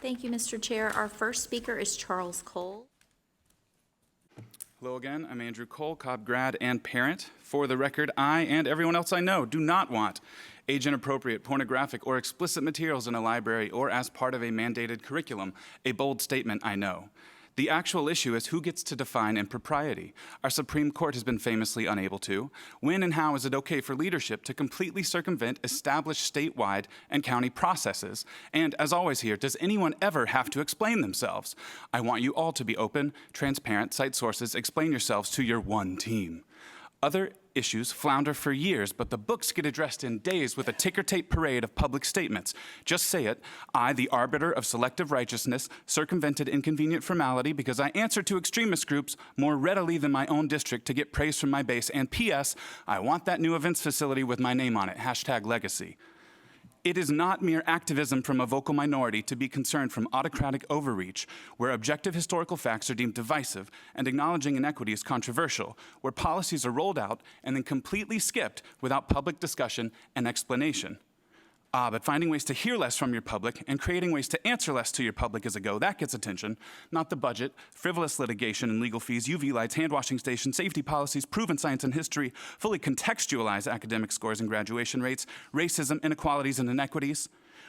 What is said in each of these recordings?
Thank you, Mr. Chair. Our first speaker is Charles Cole. Hello again, I'm Andrew Cole, Cobb grad and parent. For the record, I and everyone else I know do not want age-inappropriate, pornographic, or explicit materials in a library or as part of a mandated curriculum. A bold statement, I know. The actual issue is who gets to define impropriety. Our Supreme Court has been famously unable to. When and how is it okay for leadership to completely circumvent established statewide and county processes? And as always here, does anyone ever have to explain themselves? I want you all to be open, transparent, cite sources, explain yourselves to your one team. Other issues flounder for years, but the books get addressed in days with a ticker tape parade of public statements. Just say it. I, the arbiter of selective righteousness, circumvented inconvenient formality because I answered to extremist groups more readily than my own district to get praise from my base. And P.S., I want that new events facility with my name on it, #legacy. It is not mere activism from a vocal minority to be concerned from autocratic overreach, where objective historical facts are deemed divisive and acknowledging inequity is controversial, where policies are rolled out and then completely skipped without public discussion and explanation. But finding ways to hear less from your public and creating ways to answer less to your public is a go. That gets attention, not the budget, frivolous litigation and legal fees, UV lights, hand-washing stations, safety policies, proven science and history, fully contextualize academic scores and graduation rates, racism, inequalities, and inequities.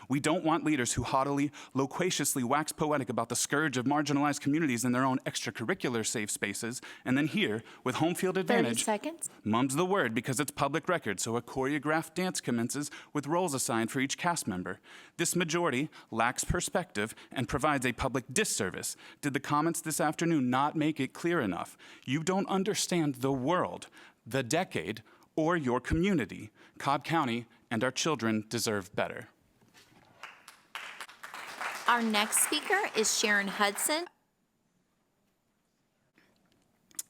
We don't want leaders who haughtily, loquaciously wax poetic about the scourge of marginalized communities in their own extracurricular safe spaces, and then here, with home field advantage, 30 seconds. mum's the word because it's public record, so a choreographed dance commences with roles assigned for each cast member. This majority lacks perspective and provides a public disservice. Did the comments this afternoon not make it clear enough? You don't understand the world, the decade, or your community. Cobb County and our children deserve better. Our next speaker is Sharon Hudson.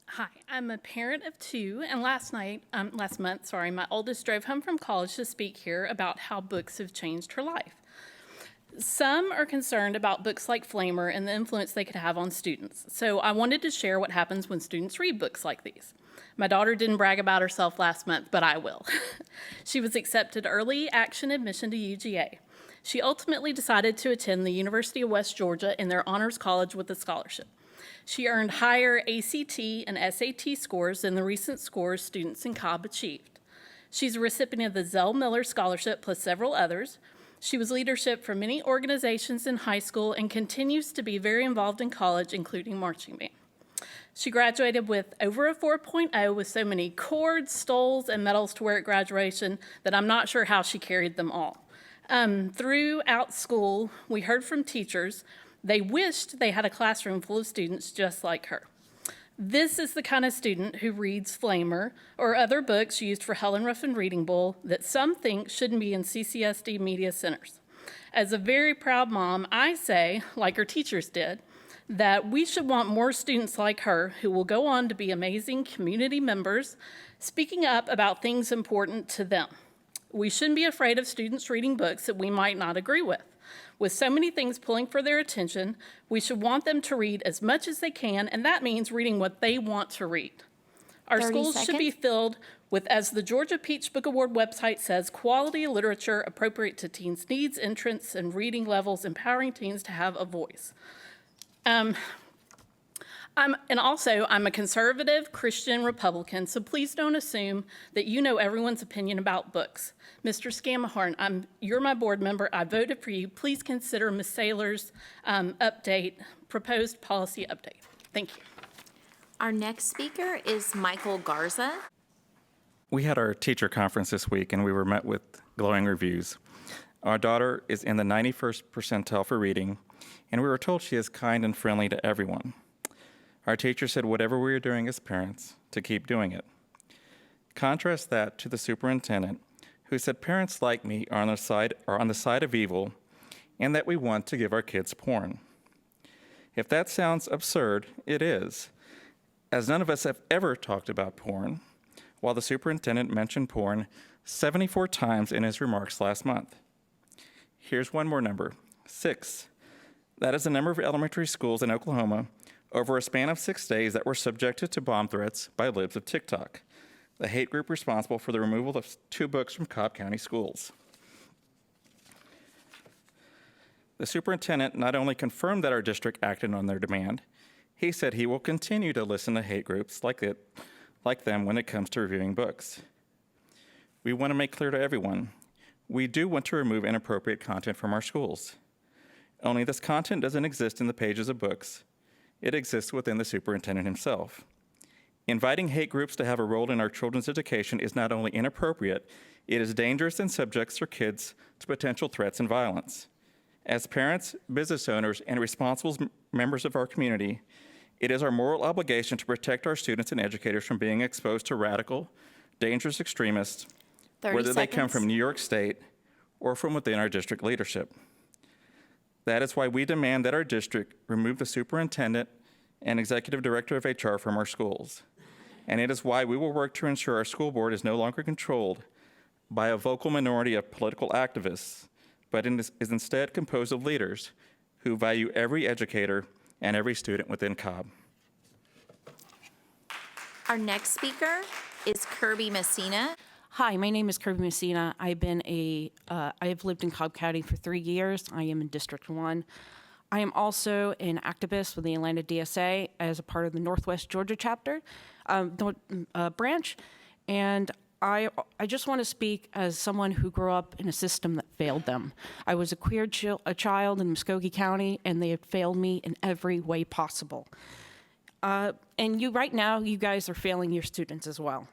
Hi, I'm a parent of two, and last month, my oldest drove home from college to speak here about how books have changed her life. Some are concerned about books like Flamer and the influence they could have on students. So I wanted to share what happens when students read books like these. My daughter didn't brag about herself last month, but I will. She was accepted early action admission to UGA. She ultimately decided to attend the University of West Georgia in their honors college with a scholarship. She earned higher ACT and SAT scores than the recent scores students in Cobb achieved. She's a recipient of the Zell Miller Scholarship plus several others. She was leadership for many organizations in high school and continues to be very involved in college, including marching band. She graduated with over a 4.0 with so many cords, stoles, and medals to wear at graduation that I'm not sure how she carried them all. Throughout school, we heard from teachers they wished they had a classroom full of students just like her. This is the kind of student who reads Flamer or other books used for Helen Ruffin Reading Bowl that some think shouldn't be in CCSD media centers. As a very proud mom, I say, like her teachers did, that we should want more students like her who will go on to be amazing community members, speaking up about things important to them. We shouldn't be afraid of students reading books that we might not agree with. With so many things pulling for their attention, we should want them to read as much as they can, and that means reading what they want to read. Our schools should be filled with, as the Georgia Peach Book Award website says, quality literature appropriate to teens' needs, interests, and reading levels, empowering teens to have a voice. I'm a conservative Christian Republican, so please don't assume that you know everyone's opinion about books. Mr. Scamahorn, you're my board member. I voted for you. Please consider Ms. Saylor's proposed policy update. Thank you. Our next speaker is Michael Garza. We had our teacher conference this week, and we were met with glowing reviews. Our daughter is in the 91st percentile for reading, and we were told she is kind and friendly to everyone. Our teacher said whatever we are doing as parents, to keep doing it. Contrast that to the superintendent, who said parents like me are on the side of evil, and that we want to give our kids porn. If that sounds absurd, it is, as none of us have ever talked about porn, while the superintendent mentioned porn 74 times in his remarks last month. Here's one more number, 6. That is the number of elementary schools in Oklahoma over a span of 6 days that were subjected to bomb threats by libs of TikTok, the hate group responsible for the removal of 2 books from Cobb County schools. The superintendent not only confirmed that our district acted on their demand, he said he will continue to listen to hate groups like them when it comes to reviewing books. We want to make clear to everyone, we do want to remove inappropriate content from our schools. Only this content doesn't exist in the pages of books. It exists within the superintendent himself. Inviting hate groups to have a role in our children's education is not only inappropriate, it is dangerous and subjects our kids to potential threats and violence. As parents, business owners, and responsible members of our community, it is our moral obligation to protect our students and educators from being exposed to radical, dangerous extremists, 30 whether they come seconds. from New York State or from within our district leadership. That is why we demand that our district remove the superintendent and executive director of HR from our schools. And it is why we will work to ensure our school board is no longer controlled by a vocal minority of political activists, but is instead composed of leaders who value every educator and every student within Cobb. Our next speaker is Kirby Messina. Hi, my name is Kirby Messina. I have lived in Cobb County for 3 years. I am in District 1. I am also an activist with the Atlanta DSA as a part of the Northwest Georgia chapter branch. And I just want to speak as someone who grew up in a system that failed them. I was a queer child in Muskogee County, and they had failed me in every way possible. And right now, you guys are failing your students as well.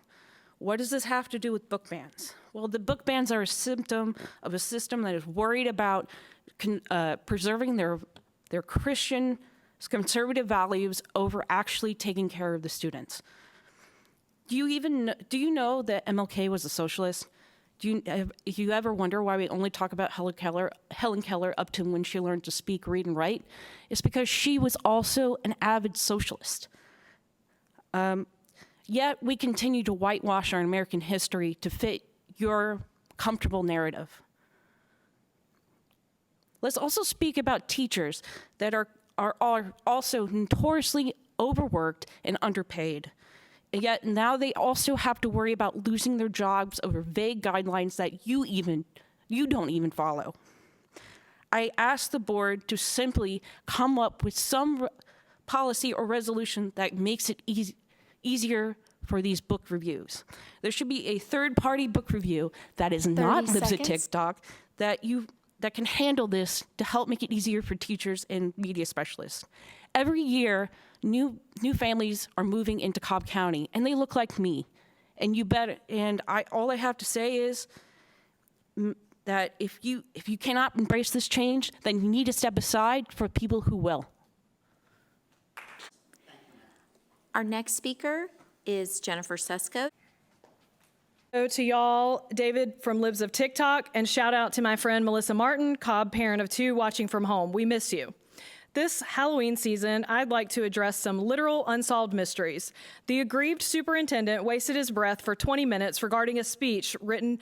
What does this have to do with book bans? Well, the book bans are a symptom of a system that is worried about preserving their Christian conservative values over actually taking care of the students. Do you know that MLK was a socialist? Do you ever wonder why we only talk about Helen Keller up to when she learned to speak, read, and write? It's because she was also an avid socialist. Yet we continue to whitewash our American history to fit your comfortable narrative. Let's also speak about teachers that are also notoriously overworked and underpaid. And yet now they also have to worry about losing their jobs over vague guidelines that you don't even follow. I ask the board to simply come up with some policy or resolution that makes it easier for these book reviews. There should be a third-party book review that is not 30 lives at seconds. TikTok that can handle this to help make it easier for teachers and media specialists. Every year, new families are moving into Cobb County, and they look like me. And all I have to say is that if you cannot embrace this change, then you need to step aside for people who will. Our next speaker is Jennifer Sesko. Hello to y'all, David from Libs of TikTok, and shout out to my friend Melissa Martin, Cobb parent of 2 watching from home. We miss you. This Halloween season, I'd like to address some literal unsolved mysteries. The aggrieved superintendent wasted his breath for 20 minutes regarding a speech written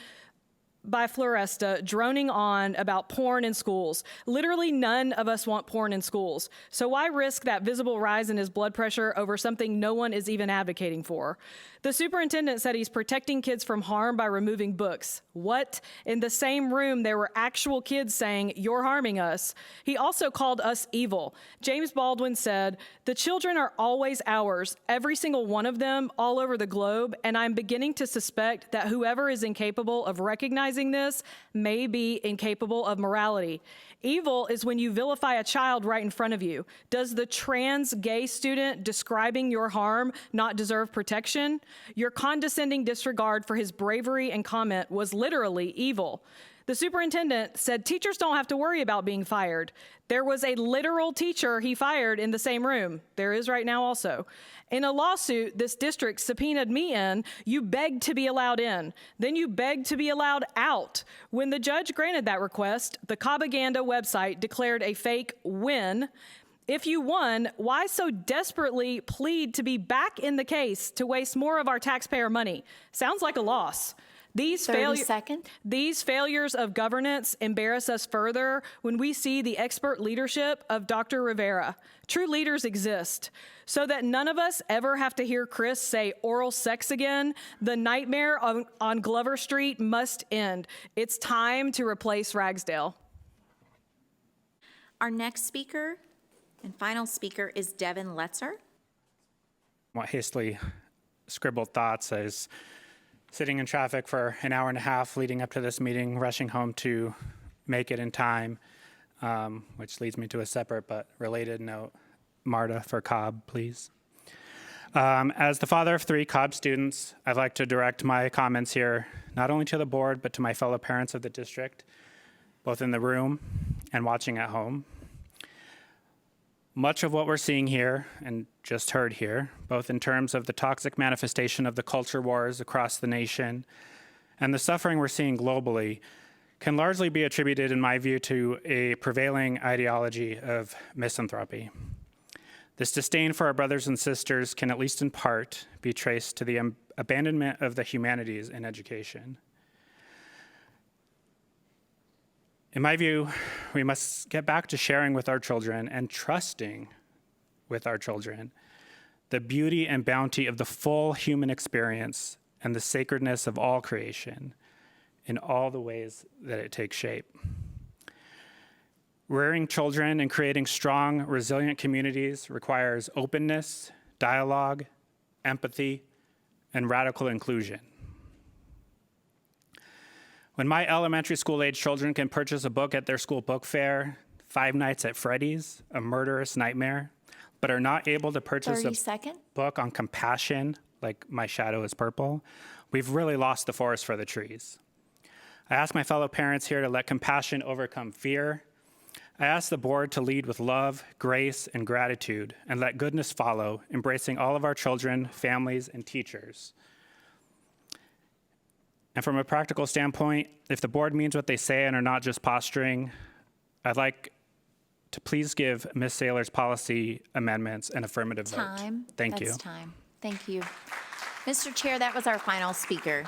by Floresta droning on about porn in schools. Literally none of us want porn in schools. So why risk that visible rise in his blood pressure over something no one is even advocating for? The superintendent said he's protecting kids from harm by removing books. What? In the same room, there were actual kids saying, "You're harming us." He also called us evil. James Baldwin said, "The children are always ours, every single one of them, all over the globe, and I'm beginning to suspect that whoever is incapable of recognizing this may be incapable of morality." Evil is when you vilify a child right in front of you. Does the trans gay student describing your harm not deserve protection? Your condescending disregard for his bravery and comment was literally evil. The superintendent said teachers don't have to worry about being fired. There was a literal teacher he fired in the same room. There is right now also. In a lawsuit this district subpoenaed me in, you begged to be allowed in. Then you begged to be allowed out. When the judge granted that request, the Cobbaganda website declared a fake win. If you won, why so desperately plead to be back in the case to waste more of our taxpayer money? Sounds like a loss. These 30 seconds. These failures of governance embarrass us further when we see the expert leadership of Dr. Rivera. True leaders exist. So that none of us ever have to hear Chris say oral sex again, the nightmare on Glover Street must end. It's time to replace Ragsdale. Our next speaker and final speaker is Devin Letzer. What hastily scribbled thoughts. I was sitting in traffic for an hour and a half leading up to this meeting, rushing home to make it in time, which leads me to a separate but related note. Marta for Cobb, please. As the father of 3 Cobb students, I'd like to direct my comments here not only to the board, but to my fellow parents of the district, both in the room and watching at home. Much of what we're seeing here and just heard here, both in terms of the toxic manifestation of the culture wars across the nation and the suffering we're seeing globally, can largely be attributed, in my view, to a prevailing ideology of misanthropy. This disdain for our brothers and sisters can, at least in part, be traced to the abandonment of the humanities in education. In my view, we must get back to sharing with our children and trusting with our children the beauty and bounty of the full human experience and the sacredness of all creation in all the ways that it takes shape. Rearing children and creating strong, resilient communities requires openness, dialogue, empathy, and radical inclusion. When my elementary school-age children can purchase a book at their school book fair, Five Nights at Freddy's, A Murderous Nightmare, but are not able to purchase 30 seconds. book on compassion, like My Shadow is Purple, we've really lost the forest for the trees. I ask my fellow parents here to let compassion overcome fear. I ask the board to lead with love, grace, and gratitude, and let goodness follow, embracing all of our children, families, and teachers. And from a practical standpoint, if the board means what they say and are not just posturing, I'd like to please give Ms. Saylor's policy amendments an affirmative vote. Time. Thank you. That's time. Thank you. Mr. Chair, that was our final speaker.